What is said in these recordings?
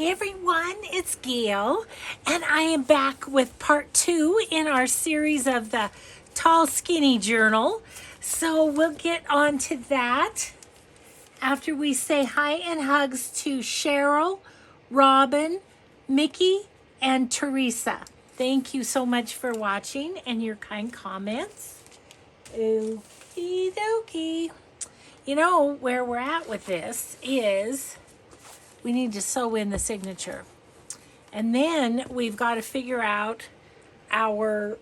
Hi everyone, it's Gail, and I am back with part 2 in our series of the Tall Skinny Journal. So we'll get on to that after we say hi and hugs to Cheryl, Robin, Mickey, and Teresa. Thank you so much for watching and your kind comments. Okie dokie. You know, where we're at with this is we need to sew in the signature. And then we've got to figure out our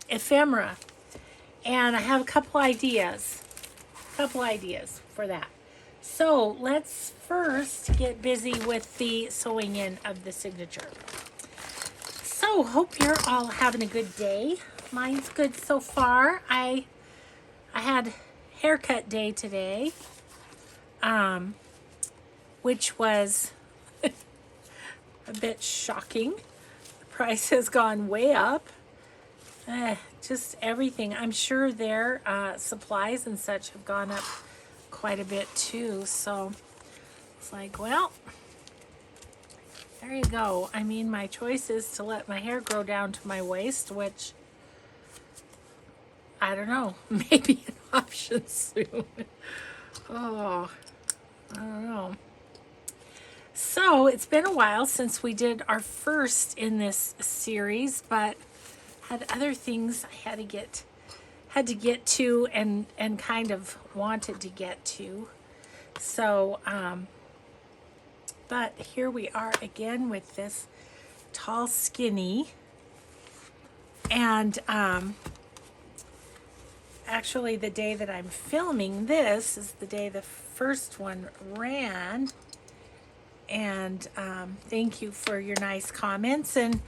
ephemera. And I have a couple ideas for that. So let's first get busy with the sewing in of the signature. So hope you're all having a good day. Mine's good so far. I had haircut day today. Which was a bit shocking. The price has gone way up. Just everything. I'm sure their supplies and such have gone up quite a bit too. So it's like, well, there you go. I mean, my choice is to let my hair grow down to my waist, which, I don't know, maybe an option soon. Oh, I don't know. So it's been a while since we did our first in this series, but had other things I had to get to and kind of wanted to get to. So, but here we are again with this Tall Skinny, and actually the day that I'm filming this is the day the first one ran. And thank you for your nice comments. And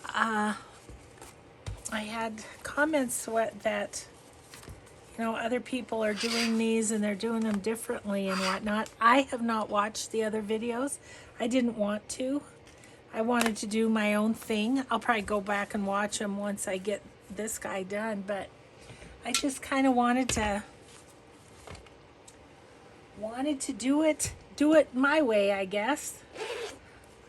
I had comments that, you know, other people are doing these and they're doing them differently and whatnot. I have not watched the other videos. I didn't want to. I wanted to do my own thing. I'll probably go back and watch them once I get this guy done. But I just kind of wanted to do it my way, I guess.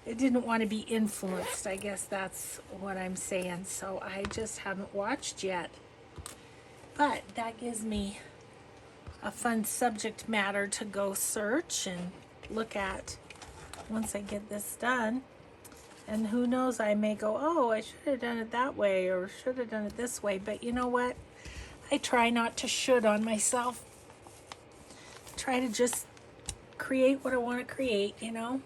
I didn't want to be influenced. I guess that's what I'm saying. So I just haven't watched yet. But that gives me a fun subject matter to go search and look at once I get this done. And who knows, I may go, oh, I should have done it that way or should have done it this way. But you know what? I try not to should on myself. Try to just create what I want to create, you know.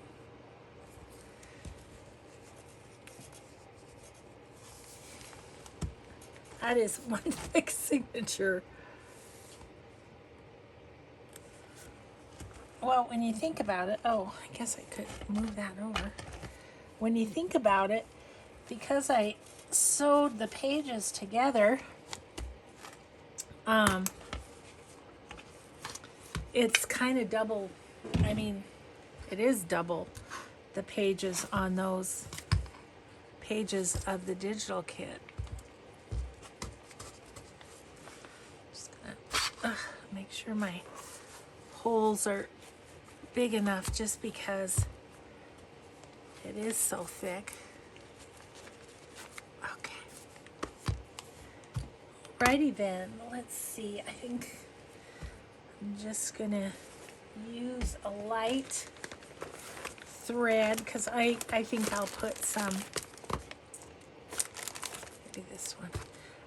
That is one thick signature. Well, when you think about it, oh, I guess I could move that over. When you think about it, because I sewed the pages together, it's kind of double. I mean, it is double the pages on those pages of the digital kit. Just gonna make sure my holes are big enough just because it is so thick. Okay. Righty then, let's see. I think I'm just gonna use a light thread because I think I'll put some, maybe this one,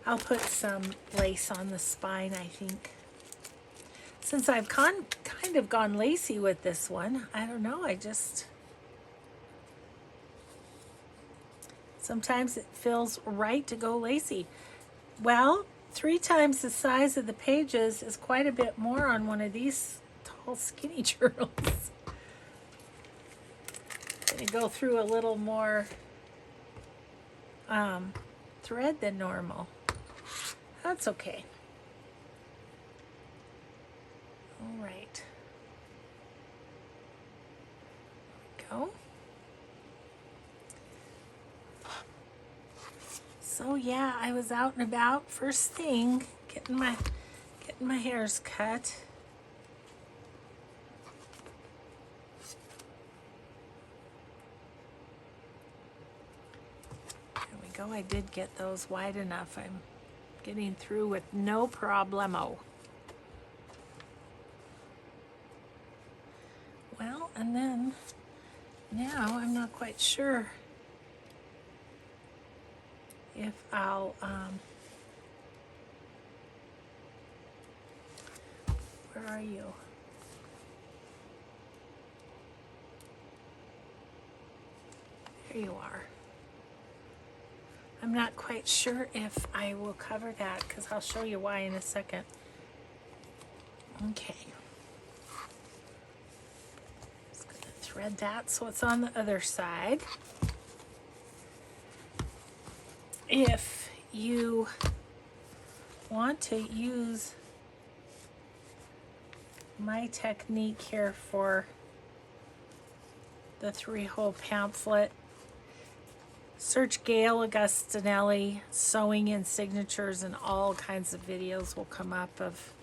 I'll put some lace on the spine, I think. Since I've kind of gone lacy with this one, I don't know, sometimes it feels right to go lacy. Well, 3 times the size of the pages is quite a bit more on one of these Tall Skinny journals. Gonna go through a little more thread than normal. That's okay. All right. There we go. So yeah, I was out and about first thing, getting my hairs cut. go. I did get those wide enough. I'm getting through with no problemo. Well, and then now I'm not quite sure if I'll, where are you? There you are. I'm not quite sure if I will cover that because I'll show you why in a second. Okay. Just going to thread that so it's on the other side. If you want to use my technique here for the 3-hole pamphlet, search Gail Augustinelli sewing in signatures, and all kinds of videos will come up of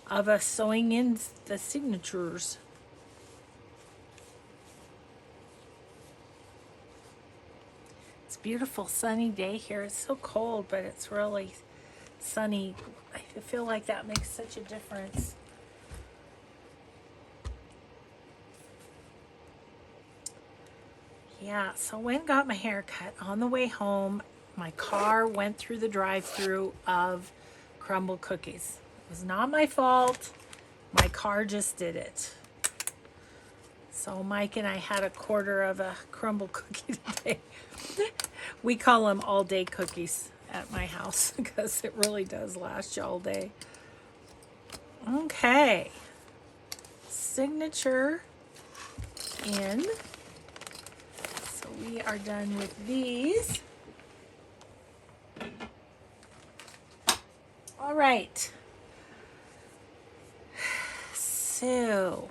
us sewing in the signatures. It's a beautiful sunny day here. It's so cold, but it's really sunny. I feel like that makes such a difference. Yeah, so went and got my hair cut. On the way home, my car went through the drive-through of crumble cookies. It was not my fault. My car just did it. So Mike and I had a quarter of a crumble cookie today. We call them all-day cookies at my house because it really does last you all day. Okay. Signature in. We are done with these. All right. So,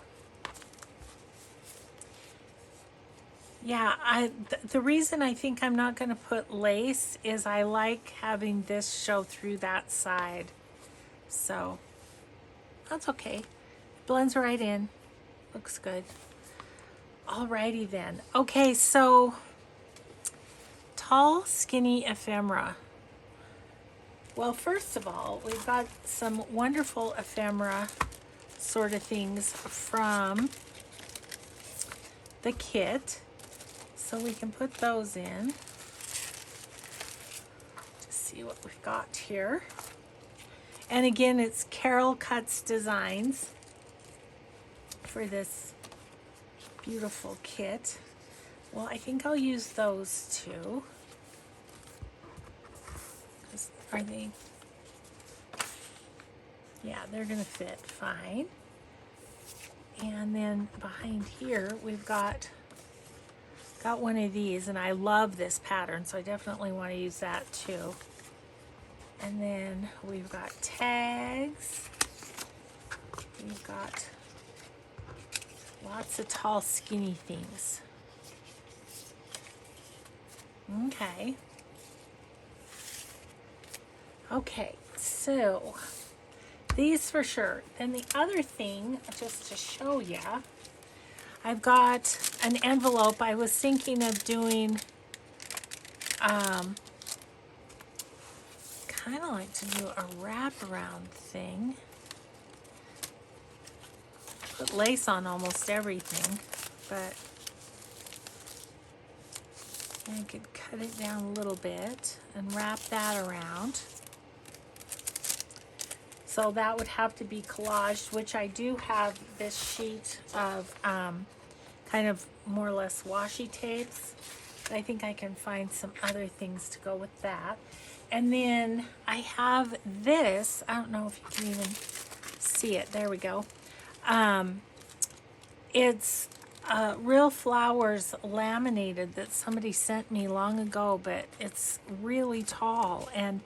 yeah, the reason I think I'm not going to put lace is I like having this show through that side. So, that's okay. It blends right in. Looks good. Alrighty then. Okay, so tall, skinny ephemera. Well, first of all, we've got some wonderful ephemera sort of things from the kit. So we can put those in. Just see what we've got here. And again, it's Carol Kutz Designs for this beautiful kit. Well, I think I'll use those two. Are they? Yeah, they're gonna fit fine. And then behind here, we've got one of these, and I love this pattern, so I definitely want to use that too. And then we've got tags. We've got lots of tall, skinny things. Okay. Okay, so these for sure. Then the other thing, just to show you, I've got an envelope. I was thinking of doing kind of like to do a wraparound thing. Put lace on almost everything, but I could cut it down a little bit and wrap that around. So that would have to be collaged, which I do have this sheet of kind of more or less washi tapes. But I think I can find some other things to go with that. And then I have this, I don't know if you can even see it, there we go. It's Real Flowers laminated that somebody sent me long ago, but it's really tall, and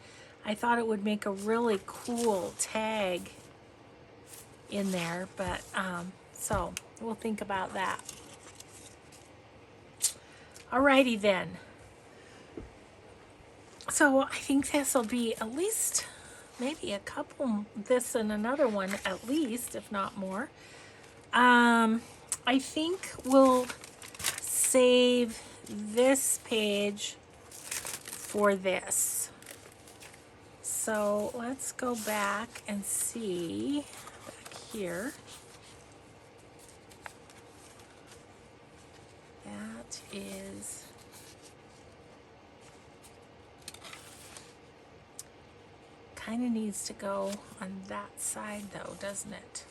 I thought it would make a really cool tag in there, but so we'll think about that. Alrighty then. So I think this will be at least maybe a couple, this and another one at least, if not more. I think we'll save this page for this. So let's go back and see back here. That is kind of needs to go on that side though, doesn't it?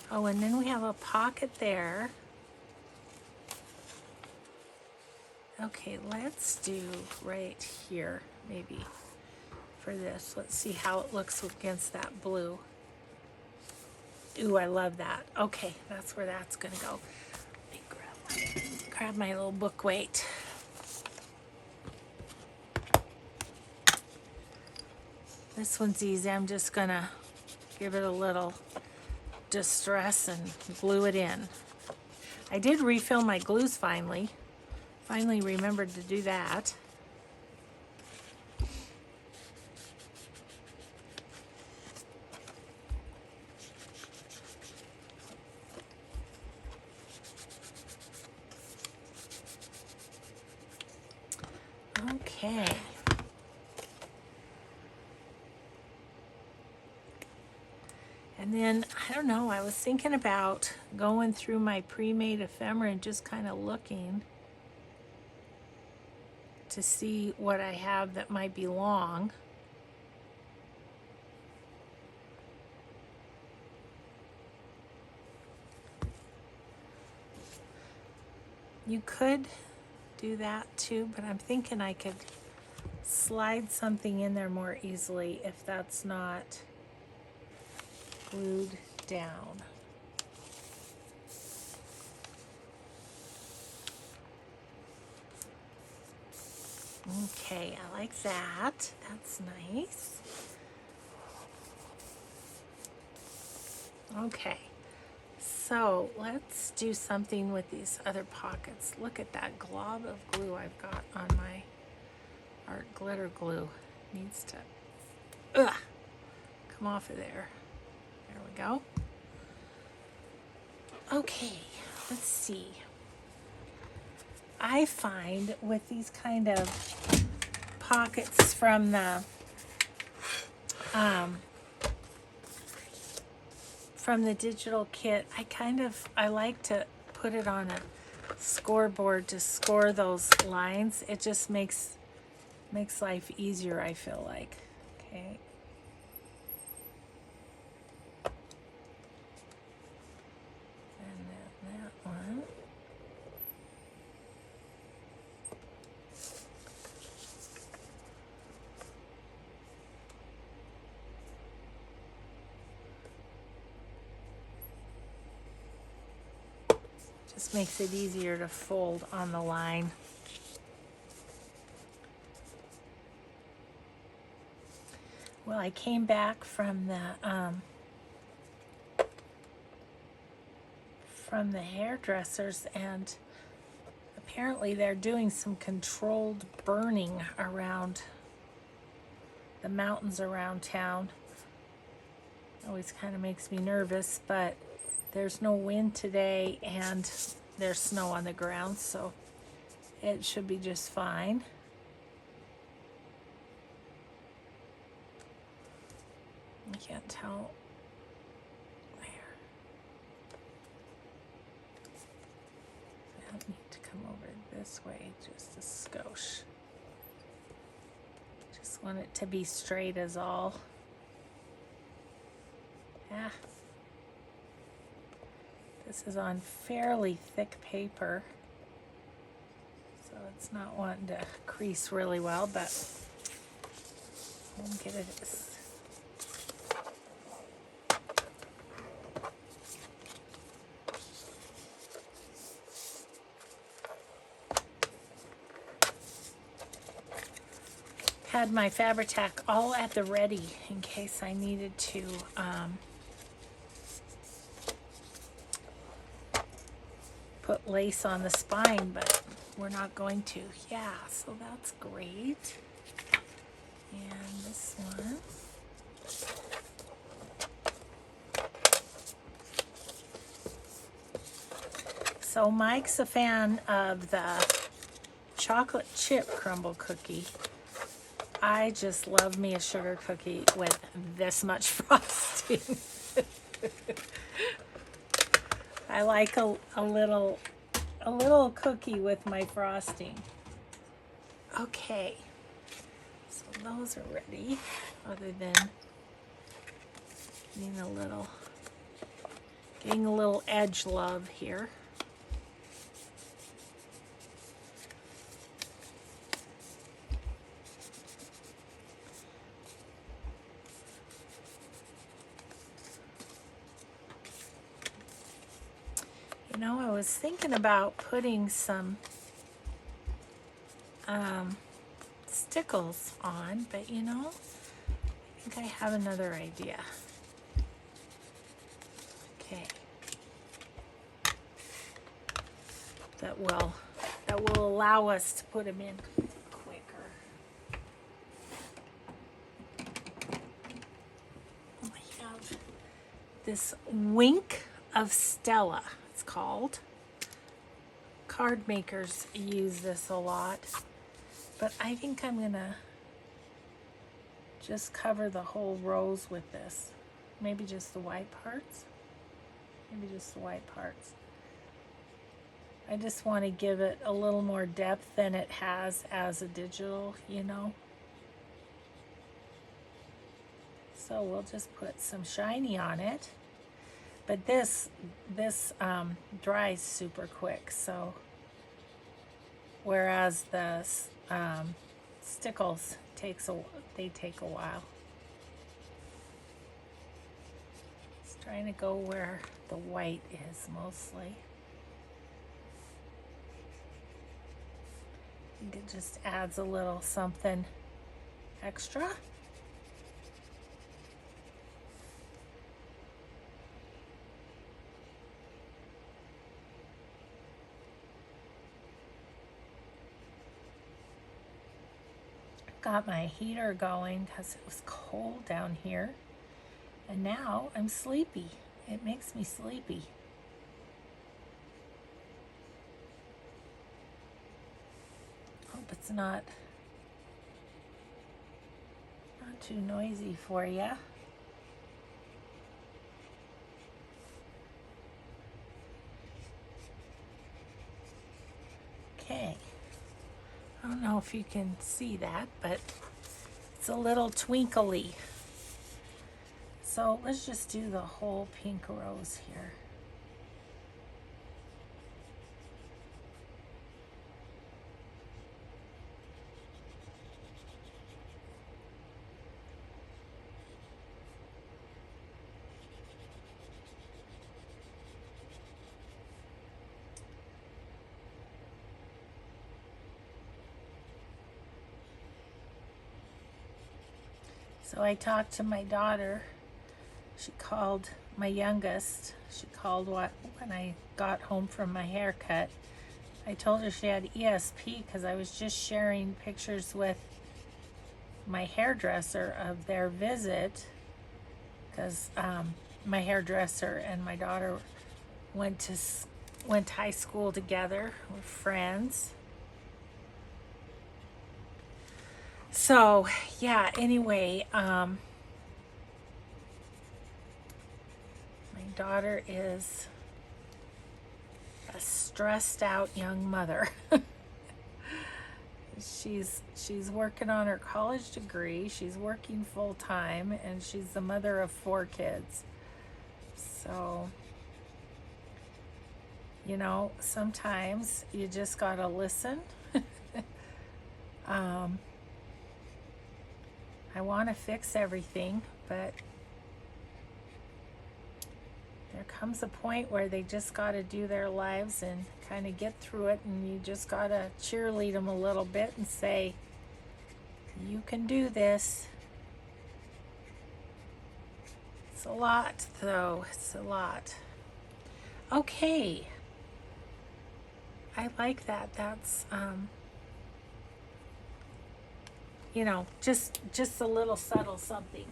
Oh, and then we have a pocket there. Okay, let's do right here, maybe, for this. Let's see how it looks against that blue. Ooh, I love that. Okay, that's where that's gonna go. Let me grab my little book weight. This one's easy. I'm just gonna give it a little distress and glue it in. I did refill my glues finally. Finally remembered to do that. Okay. And then, I don't know, I was thinking about going through my pre-made ephemera and just kind of looking to see what I have that might be long. You could do that too, but I'm thinking I could slide something in there more easily if that's not glued down. Okay, I like that. That's nice. Okay, so let's do something with these other pockets. Look at that glob of glue I've got on my art glitter glue. Needs to come off of there. There we go. Okay, let's see. I find with these kind of pockets from the digital kit, I like to put it on a scoreboard to score those lines. It just makes life easier, I feel like. Okay. And then that one. Just makes it easier to fold on the line. Well, I came back from the hairdressers, and apparently they're doing some controlled burning around the mountains around town. Always kind of makes me nervous, but there's no wind today and there's snow on the ground, so it should be just fine. I can't tell where. I don't need to come over this way just a skosh. Just want it to be straight as all. Ah. This is on fairly thick paper, so it's not wanting to crease really well, but we'll get it. Had my Fabri-Tac all at the ready in case I needed to put lace on the spine, but we're not going to. Yeah, so that's great. And this one. So Mike's a fan of the chocolate chip crumble cookie. I just love me a sugar cookie with this much frosting. I like a little cookie with my frosting. Okay, so those are ready, other than getting a little edge love here. You know, I was thinking about putting some stickles on, but you know, I think I have another idea. Okay. That will allow us to put them in quicker. I have this Wink of Stella, it's called. Card makers use this a lot, but I think I'm gonna just cover the whole rose with this. Maybe just the white parts. Maybe just the white parts. I just want to give it a little more depth than it has as a digital, you know. So we'll just put some shiny on it. But this dries super quick, so whereas the stickles take a while. Just trying to go where the white is mostly. I think it just adds a little something extra. Got my heater going because it was cold down here, and now I'm sleepy. It makes me sleepy. Hope it's not too noisy for you. Okay. I don't know if you can see that, but it's a little twinkly. So let's just do the whole pink rose here. So I talked to my daughter. She called my youngest. She called when I got home from my haircut. I told her she had ESP because I was just sharing pictures with my hairdresser of their visit, because my hairdresser and my daughter went to high school together. We're friends. So yeah, anyway, my daughter is a stressed out young mother. She's working on her college degree, she's working full time, and she's the mother of 4 kids. So, you know, sometimes you just gotta listen. I want to fix everything, but there comes a point where they just got to do their lives and kind of get through it, and you just got to cheerlead them a little bit and say, you can do this. It's a lot, though. It's a lot. Okay. I like that. That's, you know, just a little subtle something.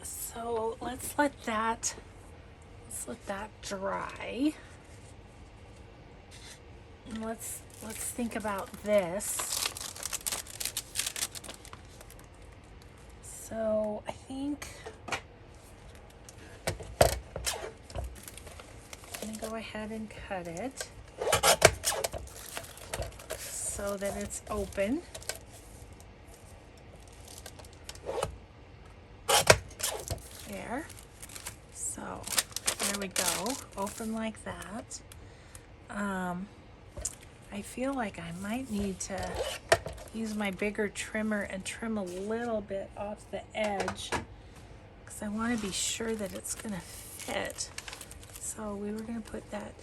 So let's let that dry. And let's think about this. So I think I'm going to go ahead and cut it so that it's open. There. So there we go. Open like that. I feel like I might need to use my bigger trimmer and trim a little bit off the edge because I want to be sure that it's going to fit. So we were going to put that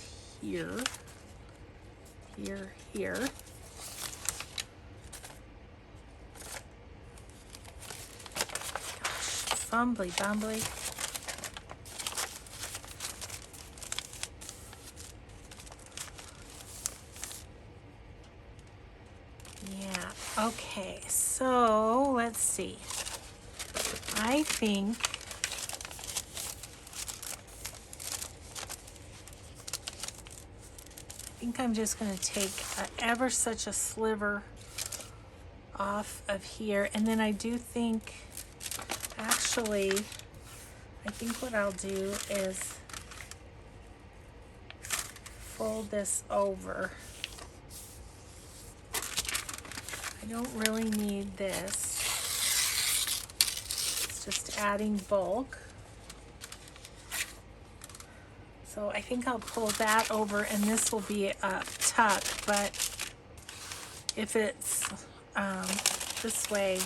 here, here, here. Gosh, fumbly bumbly. Yeah, okay, so let's see. I think I'm just going to take ever such a sliver off of here, and then I do think, actually, I think what I'll do is fold this over. I don't really need this. It's just adding bulk. So I think I'll pull that over, and this will be a tuck, but if it's this way,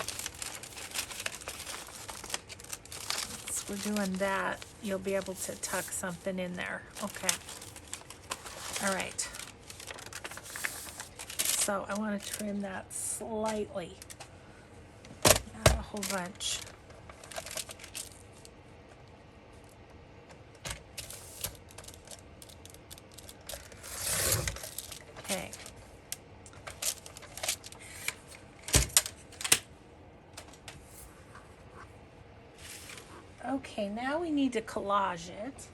so we're doing that, you'll be able to tuck something in there. Okay. All right. So I want to trim that slightly, not a whole bunch. Okay. Okay, now we need to collage it,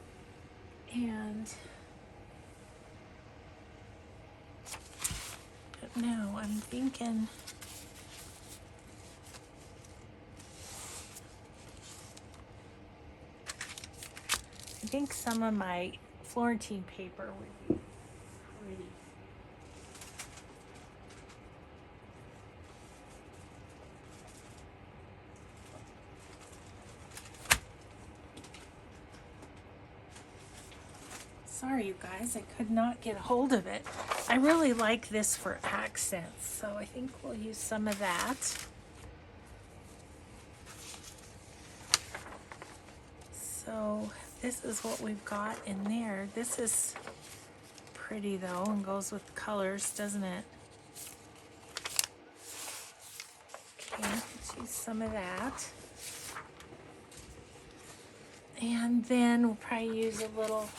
and no, I'm thinking I think some of my Florentine paper would be pretty. Sorry, you guys, I could not get a hold of it. I really like this for accents, so I think we'll use some of that. So this is what we've got in there. This is pretty though, and goes with colors, doesn't it? Okay, let's use some of that. And then we'll probably use a little,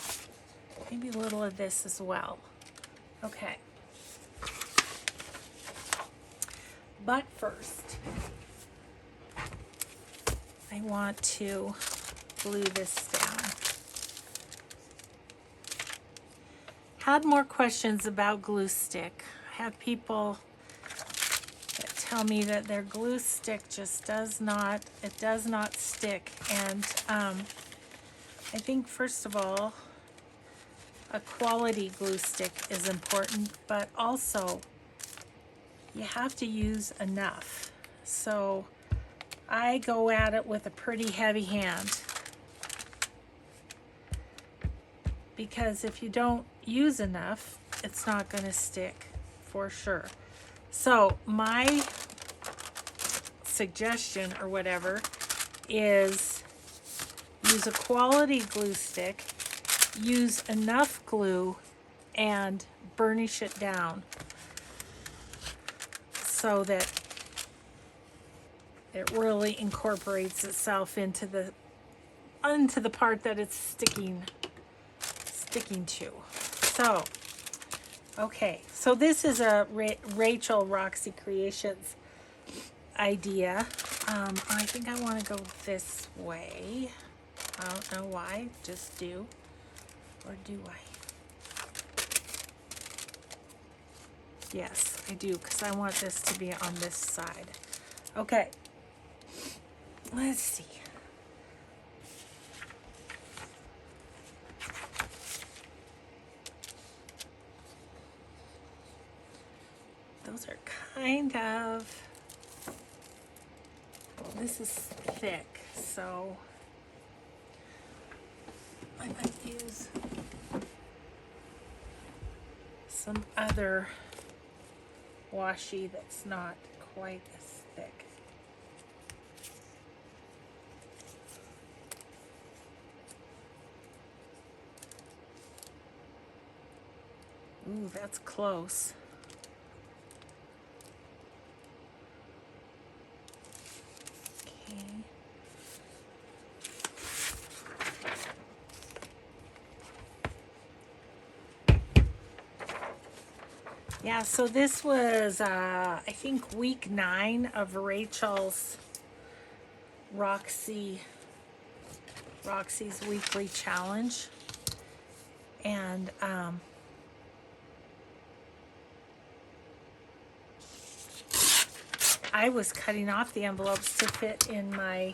maybe a little of this as well. Okay. But first, I want to glue this down. Had more questions about glue stick. I have people that tell me that their glue stick just does not stick. And I think first of all, a quality glue stick is important, but also you have to use enough. So I go at it with a pretty heavy hand, because if you don't use enough, it's not going to stick for sure. So my suggestion or whatever is use a quality glue stick, use enough glue, and burnish it down so that it really incorporates itself into the part that it's sticking to. So, okay, so this is a Rachel Roxy Creations idea. I think I want to go this way. I don't know why, just do. Or do I? Yes, I do, because I want this to be on this side. Okay. Let's see. Those are kind of, this is thick, so I might use some other washi that's not quite as thick. Ooh, that's close. Okay. Yeah, so this was, I think, week 9 of Rachel's Roxy's weekly challenge. And I was cutting off the envelopes to fit in my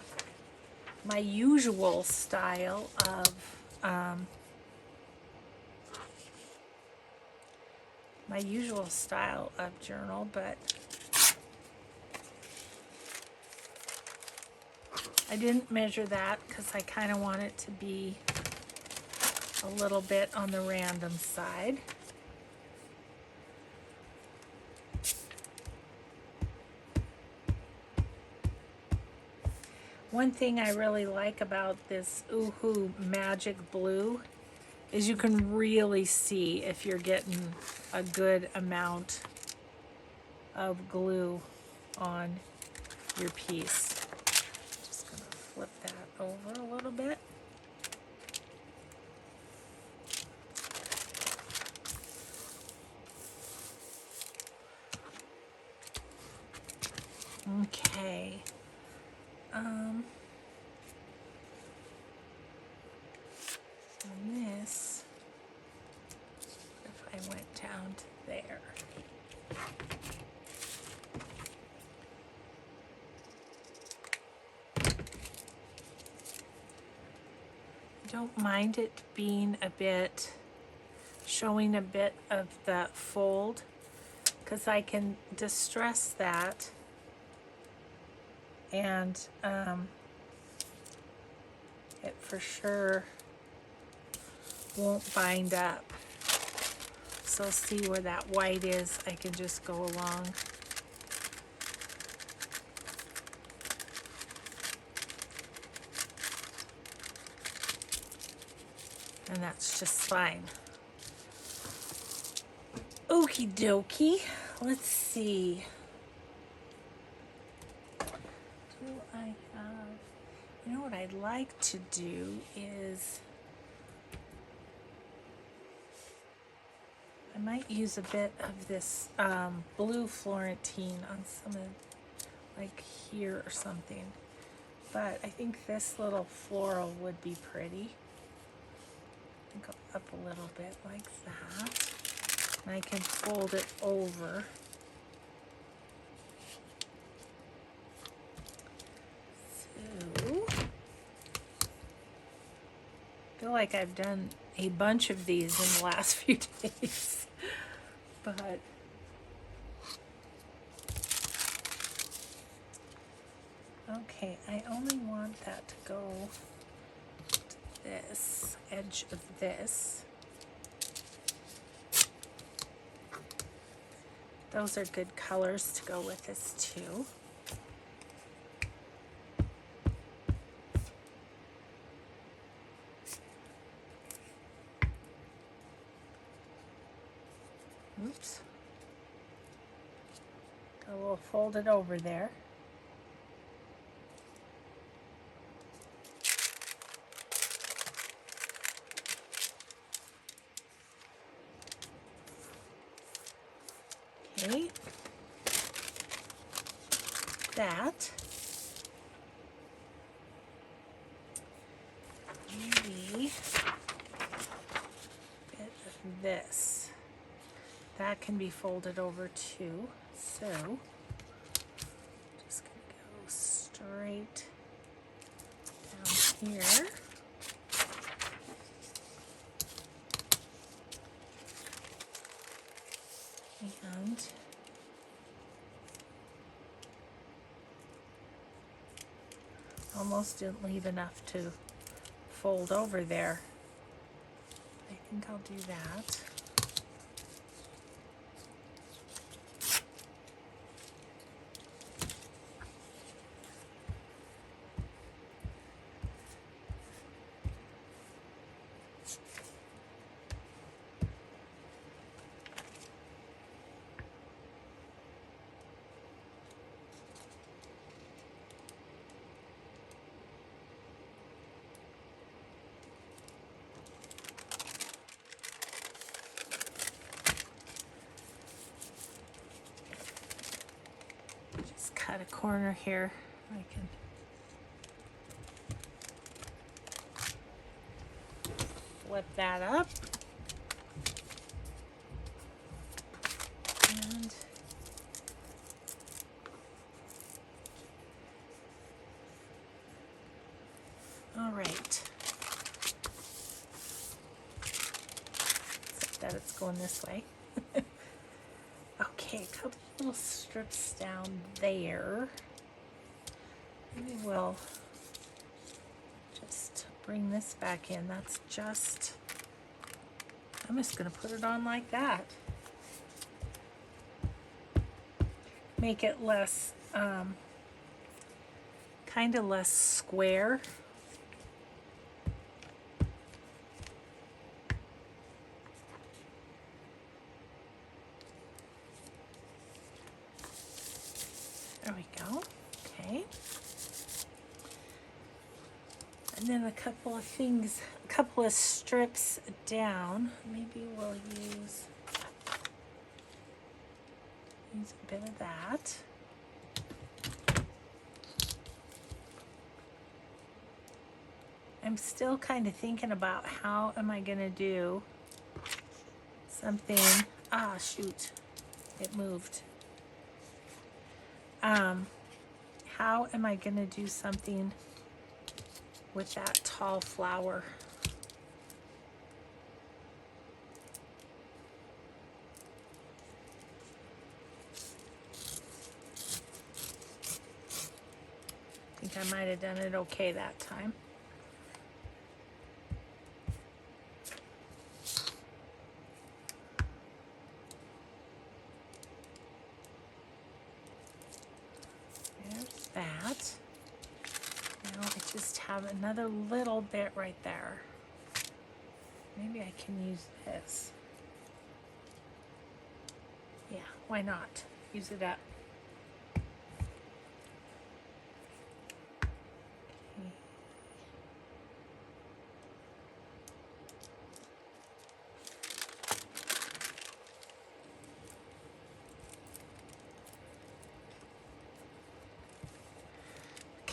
usual style of journal, but I didn't measure that because I kind of want it to be a little bit on the random side. One thing I really like about this Oohoo Magic Blue is you can really see if you're getting a good amount of glue on your piece. Just gonna flip that over a little bit. Okay. And this, if I went down to there. I don't mind it being a bit, showing a bit of the fold, because I can distress that and it for sure won't bind up. So see where that white is, I can just go along. And that's just fine. Okie dokie. Let's see. Do I have, you know what I'd like to do is, I might use a bit of this blue Florentine on some of, like here or something. But I think this little floral would be pretty. Go up a little bit like that. And I can fold it over. So, I feel like I've done a bunch of these in the last few days. But okay, I only want that to go to this edge of this. Those are good colors to go with this too. Oops. Got a little folded over there. Okay. That. Maybe a bit of this. That can be folded over too. So just gonna go straight here. And almost didn't leave enough to fold over there. I think I'll do that. Cut a corner here. I can flip that up. And all right. Except that it's going this way. Okay, a couple little strips down there. Maybe we'll just bring this back in. That's just, I'm just going to put it on like that. Make it less, kind of less square. There we go. Okay. And then a couple of things, a couple of strips down. Maybe we'll use a bit of that. I'm still kind of thinking about how am I going to do something. Ah, shoot. It moved. How am I going to do something with that tall flower? I think I might have done it okay that time. That. Now I just have another little bit right there. Maybe I can use this. Yeah, why not? Use it up.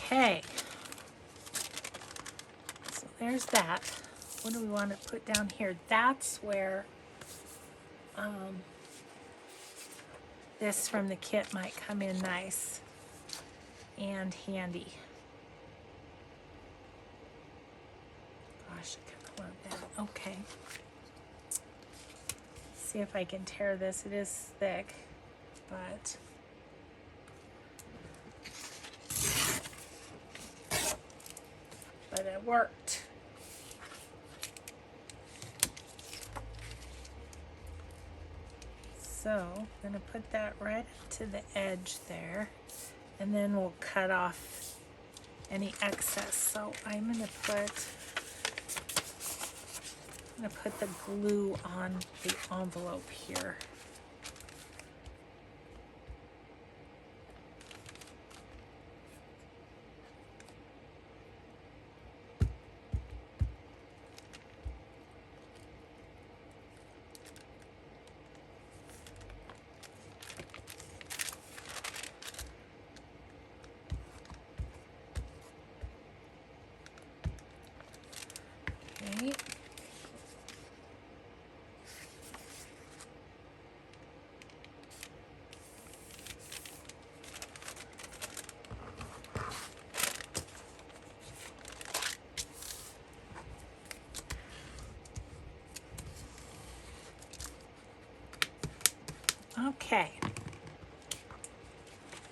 Okay, so there's that. What do we want to put down here? That's where this from the kit might come in nice and handy. Gosh, I kind of want that. Okay. See if I can tear this. It is thick, but it worked. So I'm going to put that right to the edge there, and then we'll cut off any excess. So I'm going to put the glue on the envelope here. Okay.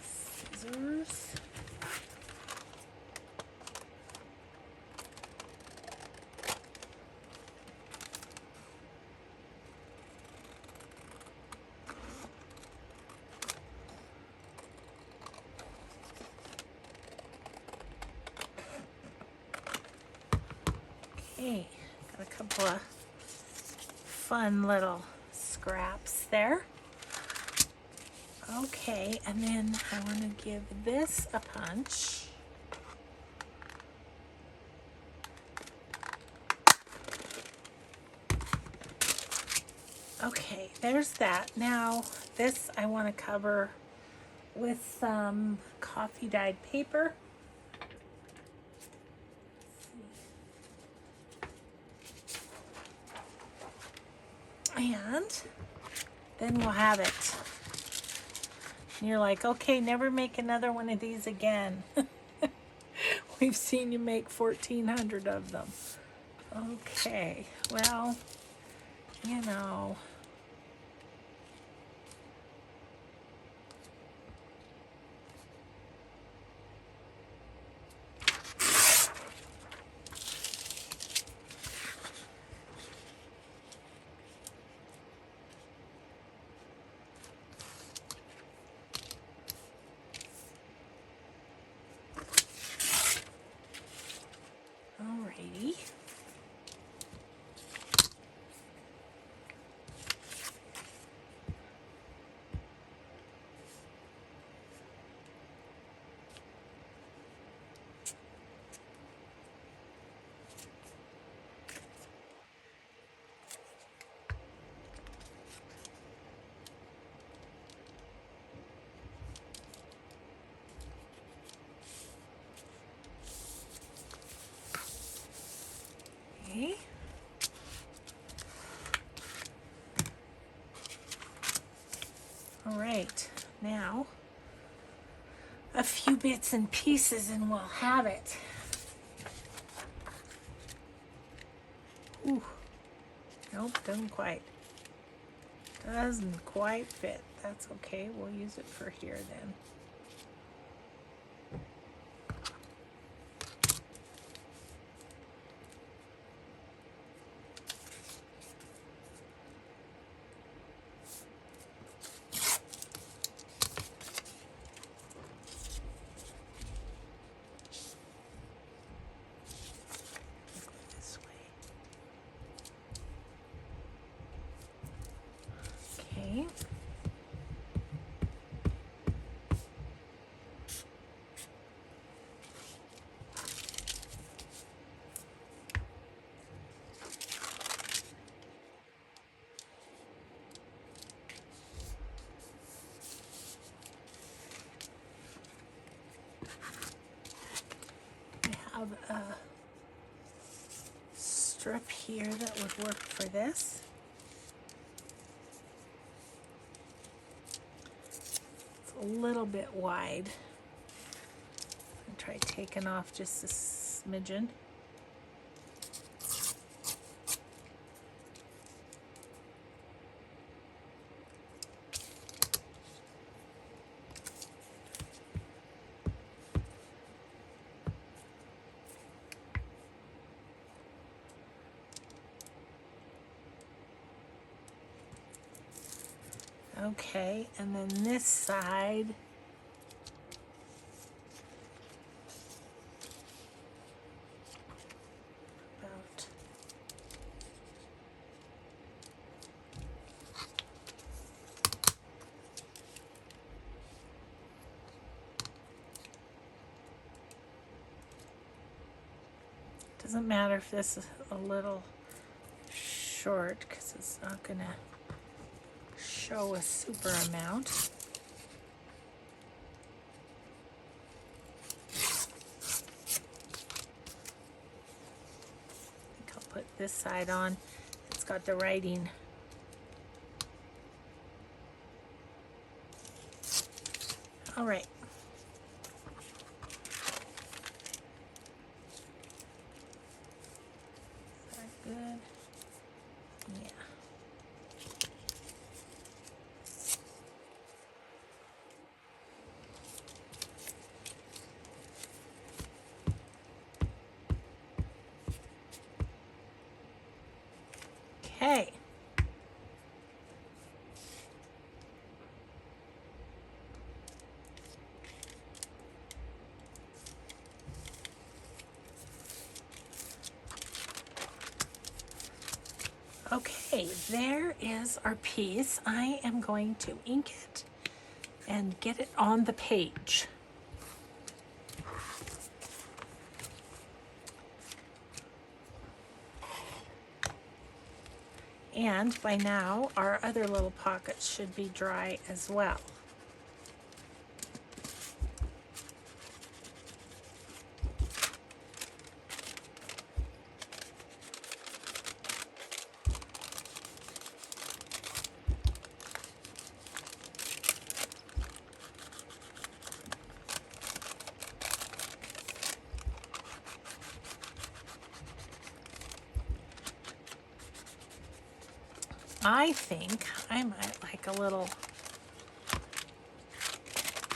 Scissors. Okay, got a couple of fun little scraps there. Okay, and then I want to give this a punch. Okay, there's that. Now, this I want to cover with some coffee dyed paper. And then we'll have it. And you're like, okay, never make another one of these again. We've seen you make 1,400 of them. Okay, well, you know. Alrighty. Okay. All right, now a few bits and pieces and we'll have it. Ooh, nope, doesn't quite fit. That's okay, we'll use it for here then. This way. Okay. I have a strip here that would work for this. It's a little bit wide. I'll try taking off just a smidgen. Okay, and then this side, about doesn't matter if this is a little short because it's not gonna show a super amount. I think I'll put this side on. It's got the writing. All right. Is that good? Yeah. Okay, there is our piece. I am going to ink it and get it on the page. And by now, our other little pockets should be dry as well. I think I might like a little,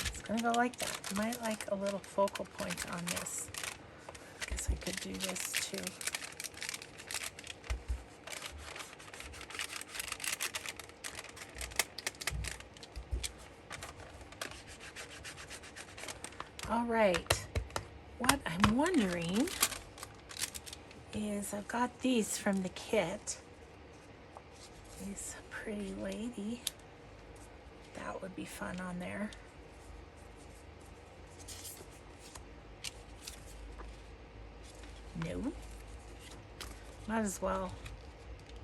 it's gonna go like that. I might like a little focal point on this. I guess I could do this too. All right, what I'm wondering is I've got these from the kit. This pretty lady, that would be fun on there. No, might as well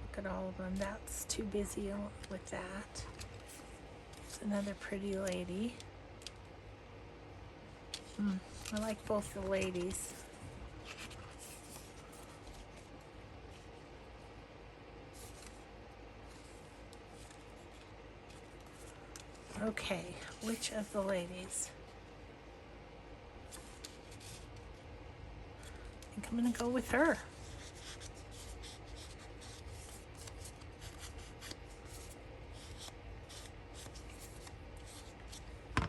look at all of them. That's too busy with that. There's another pretty lady. I like both the ladies. Okay, which of the ladies? I think I'm gonna go with her. Do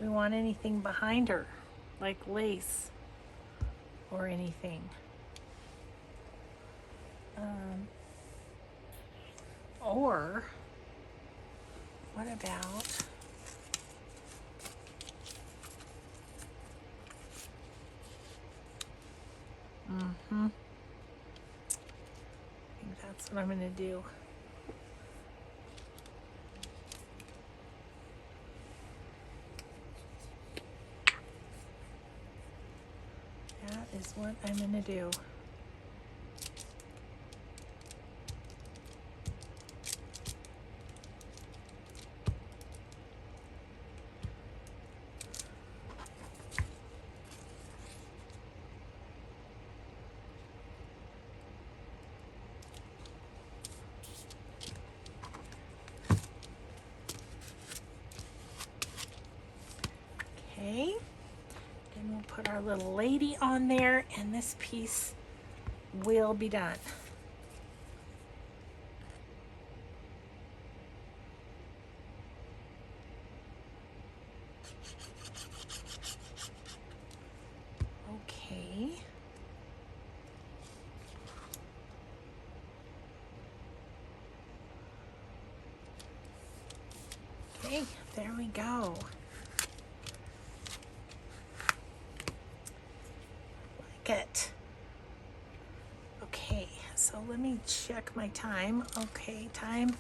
we want anything behind her, like lace or anything? Or what about I think that's what I'm going to do. That is what I'm going to do. Okay, then we'll put our little lady on there and this piece will be done. Okay. Okay, there we go. It. Okay, so let me check my time. Okay, time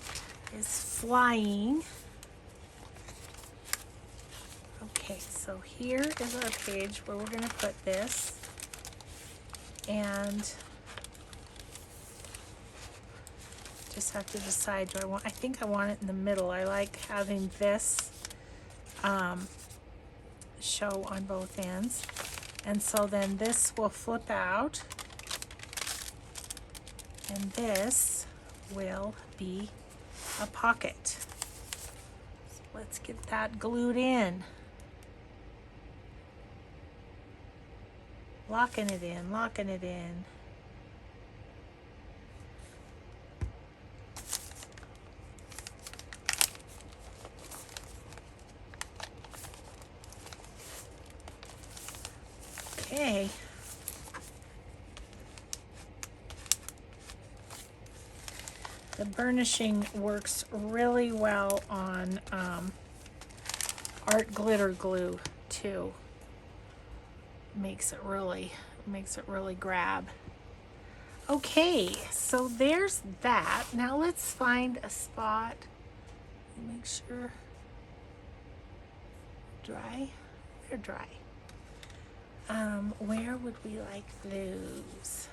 is flying. Okay, so here is our page where we're going to put this, and just have to decide, do I want, I think I want it in the middle. I like having this show on both ends. And so then this will flip out, and this will be a pocket. So let's get that glued in. Locking it in, locking it in. Okay. The burnishing works really well on art glitter glue too. makes it really grab. Okay, so there's that. Now let's find a spot. Make sure dry. They're dry. Where would we like those?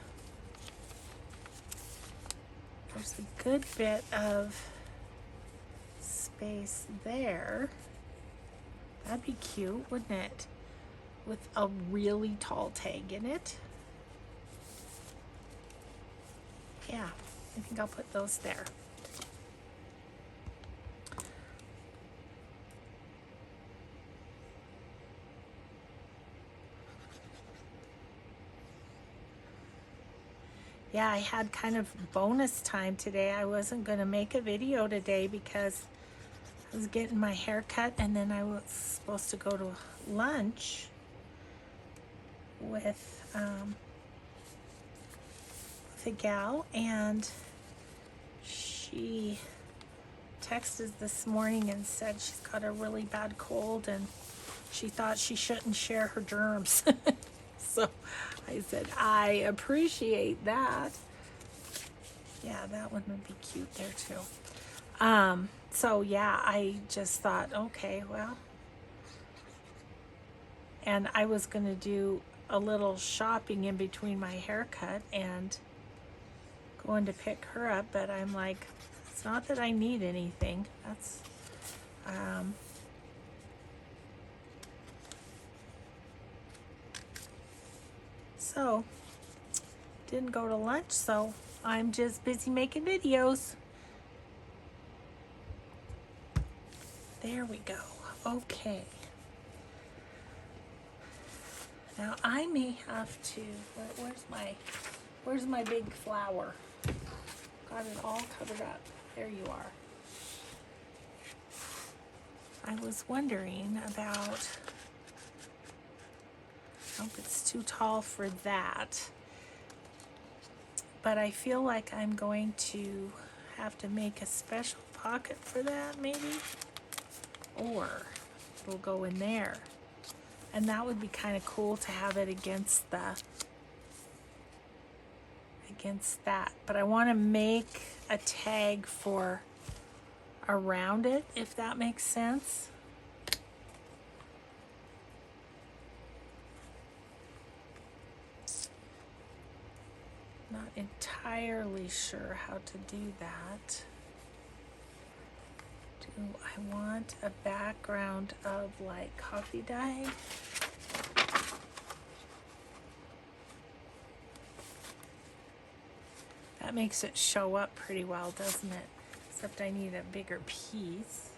There's a good bit of space there. That'd be cute, wouldn't it? With a really tall tag in it. Yeah, I think I'll put those there. Yeah, I had kind of bonus time today. I wasn't going to make a video today because I was getting my hair cut, and then I was supposed to go to lunch with a gal, and she texted this morning and said she's got a really bad cold and she thought she shouldn't share her germs. So I said, I appreciate that. Yeah, that one would be cute there too. So yeah, I just thought, okay, well, and I was going to do a little shopping in between my haircut and going to pick her up, but I'm like, it's not that I need anything. That's, so didn't go to lunch, so I'm just busy making videos. There we go. Okay. Now I may have to, where's my big flower? Got it all covered up. There you are. I was wondering about, I hope it's too tall for that. But I feel like I'm going to have to make a special pocket for that maybe. Or it'll go in there. And that would be kind of cool to have it against that. But I want to make a tag for around it, if that makes sense. Not entirely sure how to do that. Do I want a background of like coffee dye? That makes it show up pretty well, doesn't it? Except I need a bigger piece.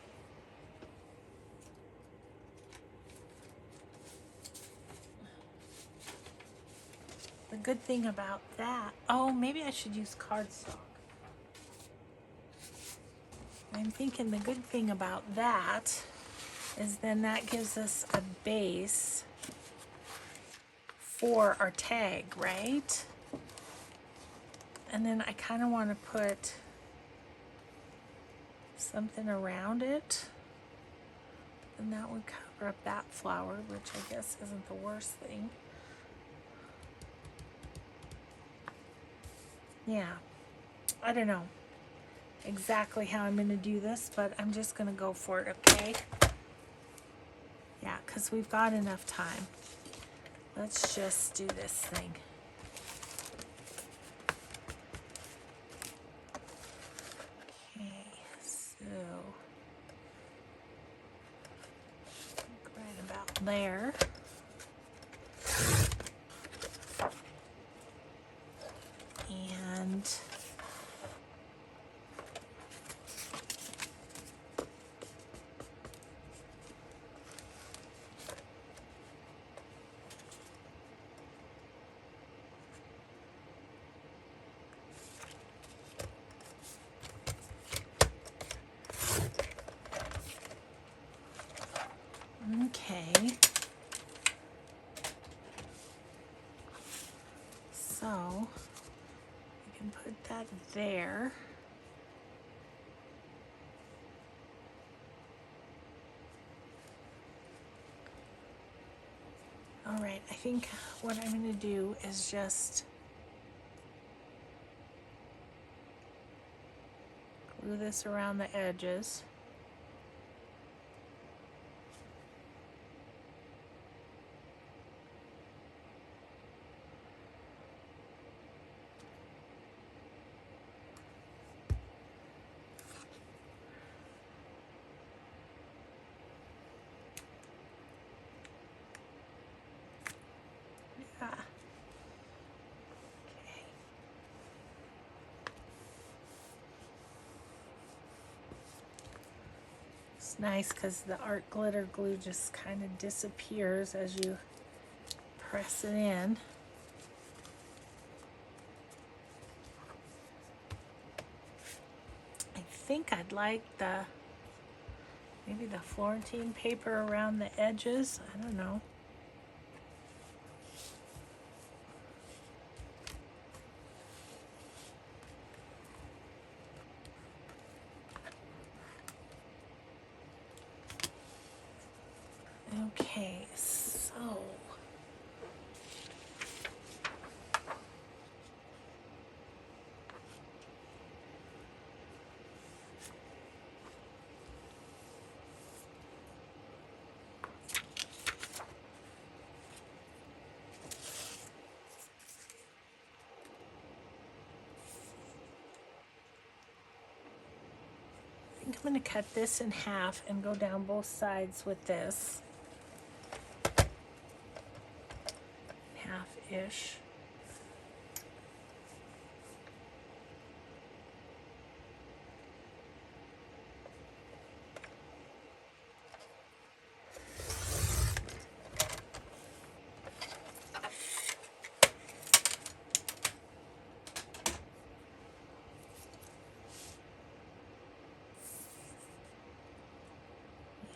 The good thing about that, oh, maybe I should use cardstock. I'm thinking the good thing about that is then that gives us a base for our tag, right? And then I kind of want to put something around it. And that would cover up that flower, which I guess isn't the worst thing. Yeah, I don't know exactly how I'm going to do this, but I'm just going to go for it, okay? Yeah, because we've got enough time. Let's just do this thing. Okay, so right about there. And okay, so I can put that there. All right, I think what I'm going to do is just glue this around the edges. Yeah. Okay. It's nice because the art glitter glue just kind of disappears as you press it in. I think I'd like maybe the Florentine paper around the edges. I don't know. Okay, so I think I'm going to cut this in half and go down both sides with this. Half-ish.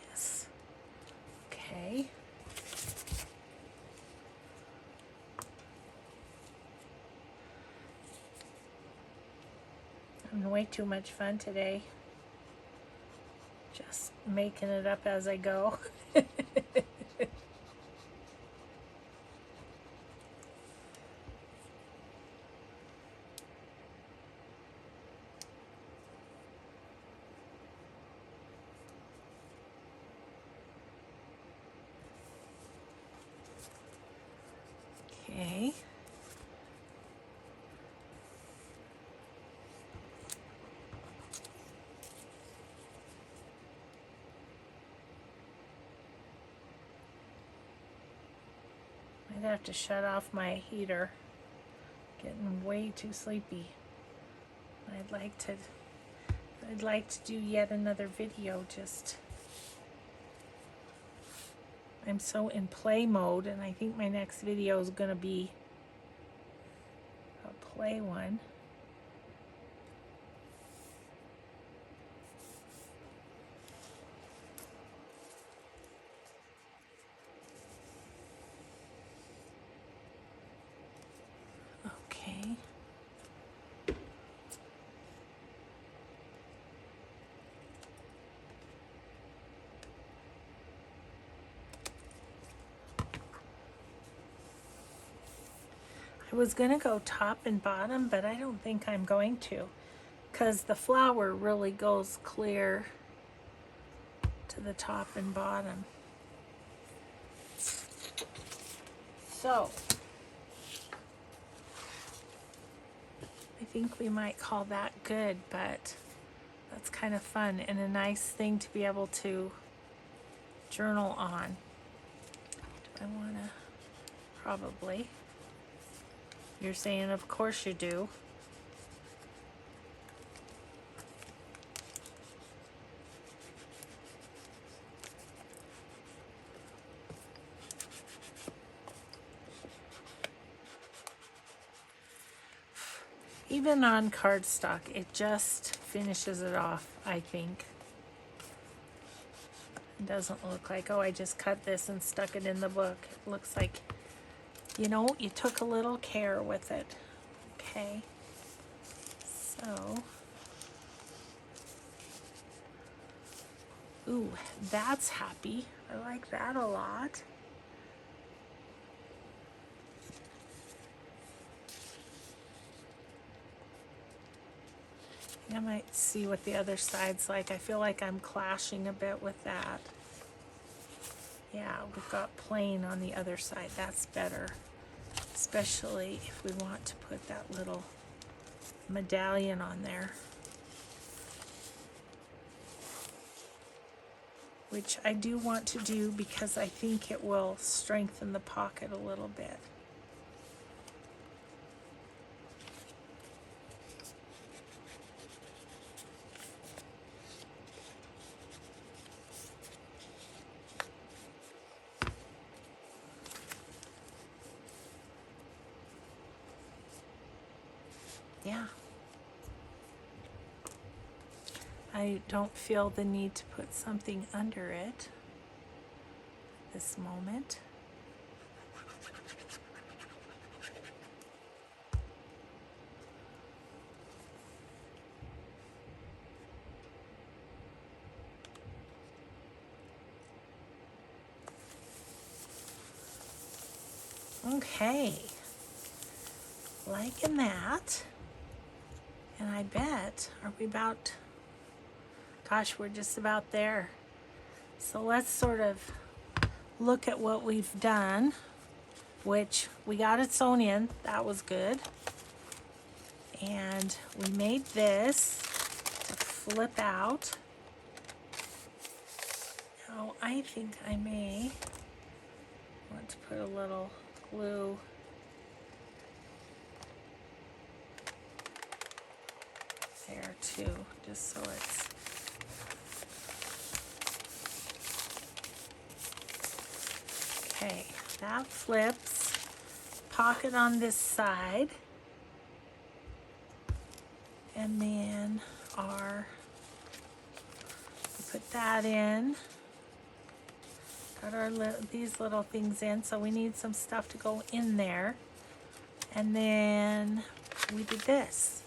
Yes. Okay. I'm having way too much fun today. Just making it up as I go. Okay. I'd have to shut off my heater. Getting way too sleepy. I'd like to do yet another video. Just I'm so in play mode, and I think my next video is going to be a play one. Okay. I was going to go top and bottom, but I don't think I'm going to, because the flower really goes clear to the top and bottom. So I think we might call that good, but that's kind of fun and a nice thing to be able to journal on. Do I want to? Probably. You're saying, of course you do. Even on cardstock, it just finishes it off, I think. It doesn't look like, oh, I just cut this and stuck it in the book. It looks like, you know, you took a little care with it. Okay. So, ooh, that's happy. I like that a lot. I might see what the other side's like. I feel like I'm clashing a bit with that. Yeah, we've got plain on the other side. That's better, especially if we want to put that little medallion on there, which I do want to do because I think it will strengthen the pocket a little bit. Yeah. I don't feel the need to put something under it at this moment. Okay. Liking that. And I bet, are we about, gosh, we're just about there. So let's sort of look at what we've done, which we got it sewn in. That was good. And we made this to flip out. Now I think I may want to put a little glue there too, just so it's okay. That flips. Pocket on this side, and then put that in. Got our these little things in, so we need some stuff to go in there, and then we did this.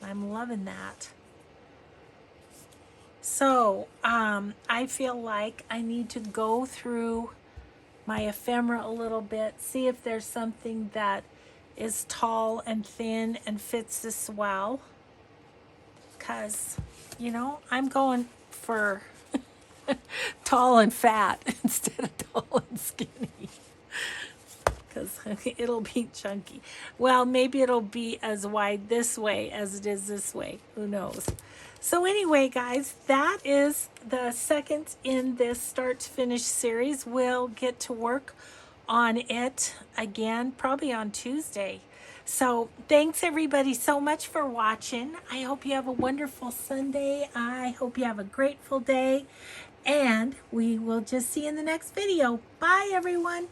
I'm loving that. So I feel like I need to go through my ephemera a little bit, see if there's something that is tall and thin and fits this well, because, you know, I'm going for tall and fat instead of tall and skinny. Because it'll be chunky. Well, maybe it'll be as wide this way as it is this way. Who knows? So anyway, guys, that is the second in this start to finish series. We'll get to work on it again, probably on Tuesday. So thanks everybody so much for watching. I hope you have a wonderful Sunday. I hope you have a grateful day. And we will just see you in the next video. Bye, everyone.